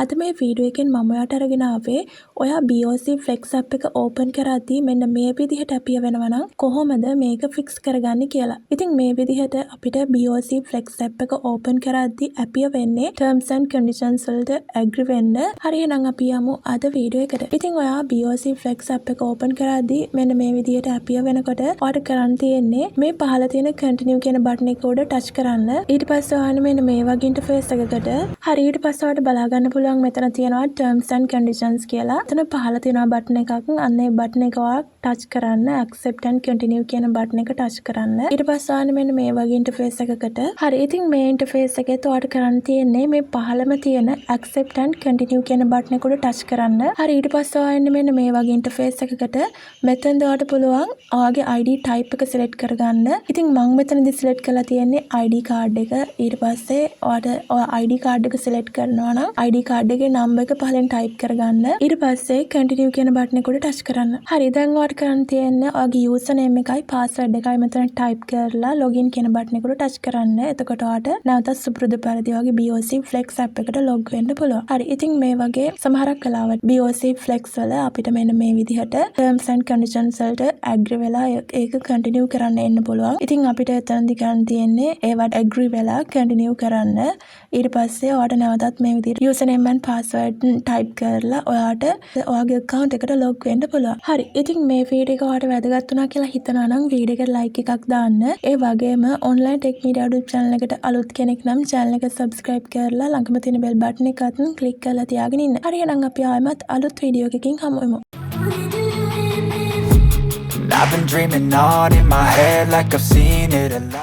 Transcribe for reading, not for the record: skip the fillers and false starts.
අද මේ වීඩියෝ එකෙන් මම ඔයාලට අරගෙන ආවේ ඔයා BOC Flex app එක ඕපන් කරද්දී මෙන්න මේ විදිහට අපිය වෙනවා නම් කොහොමද මේක ෆික්ස් කරගන්නේ කියලා. ඉතින් මේ විදිහට අපිට BOC Flex app එක ඕපන් කරද්දී අපිය වෙන්නේ terms and conditions වලට agree වෙන්න. හරි එහෙනම් අපි යමු අද වීඩියෝ එකට. ඉතින් ඔයා BOC Flex app එක ඕපන් කරද්දී මෙන්න මේ විදිහට අපිය වෙනකොට ඔයාලට කරන්න තියෙන්නේ මේ පහළ තියෙන continue කියන බටන් එක උඩ ටච් කරන්න. ඊට පස්සේ ඔයාලට මෙන්න මේ වගේ ඉන්ටර්ෆේස් එකකට හරි ඊට පස්සේ ඔයාලට බලා ගන්න පුළුවන් මෙතන තියෙනවා terms and conditions කියලා. එතන පහළ තියෙනවා බටන් එකක්. අන්න ඒ බටන් එක ඔයා ටච් කරන්න. accept and continue කියන බටන් එක ටච් කරන්න. ඊට පස්සේ ඔයාලට මෙන්න මේ වගේ ඉන්ටර්ෆේස් එකකට හරි ඉතින් මේ ඉන්ටර්ෆේස් එකේත් ඔයාලට කරන්න තියෙන්නේ මේ පහළම තියෙන accept and continue කියන බටන් එක උඩ ටච් කරන්න. හරි ඊට පස්සේ ඔයාලට මෙන්න මේ වගේ ඉන්ටර්ෆේස් එකකට මෙතෙන්ද ඔයාලට පුළුවන් ඔයාගේ ID type එක select කරගන්න. ඉතින් මම මෙතනදී select කරලා තියෙන්නේ ID card එක. ඊට පස්සේ ඔයාට ID card එක select කරනවා නම් ID card එකේ number එක පහලින් type කරගන්න. ඊට පස්සේ continue කියන බටන් එක උඩ touch කරන්න. හරි දැන් ඔයාලට කරන්න තියෙන්නේ ඔයාගේ username එකයි password එකයි මෙතන type කරලා login කියන බටන් එක උඩ touch කරන්න. එතකොට ඔයාට නැවතත් සුපුරුදු පරිදි ඔයාගේ BOC Flex app එකට log වෙන්න පුළුවන්. හරි ඉතින් මේ වගේ සමහරක් වෙලාවට BOC Flex වල අපිට මෙන්න මේ විදිහට terms and conditions වලට agree වෙලා ඒක continue කරන්න එන්න පුළුවන්. ඉතින් අපිට එතනදී කරන්න තියෙන්නේ ඒවට agree වෙලා continue කරන්න. ඊට පස්සේ ඔයාට නැවතත් මේ විදිහට username and password type කරලා ඔයාට ඔයාගේ account එකට log වෙන්න පුළුවන්. හරි. ඉතින් මේ වීඩියෝ එක ඔයාට වැදගත් වුණා කියලා හිතනවා නම් වීඩියෝ එකට like එකක් දාන්න. ඒ වගේම online tech media YouTube channel එකට අලුත් කෙනෙක් නම් channel එක subscribe කරලා ළඟම තියෙන bell button එකත් click කරලා තියාගෙන ඉන්න. හරි එහෙනම් අපි ආයෙමත් අලුත් වීඩියෝ එකකින් හමු වෙමු. I've been dreaming on in my head like I've seen it a light.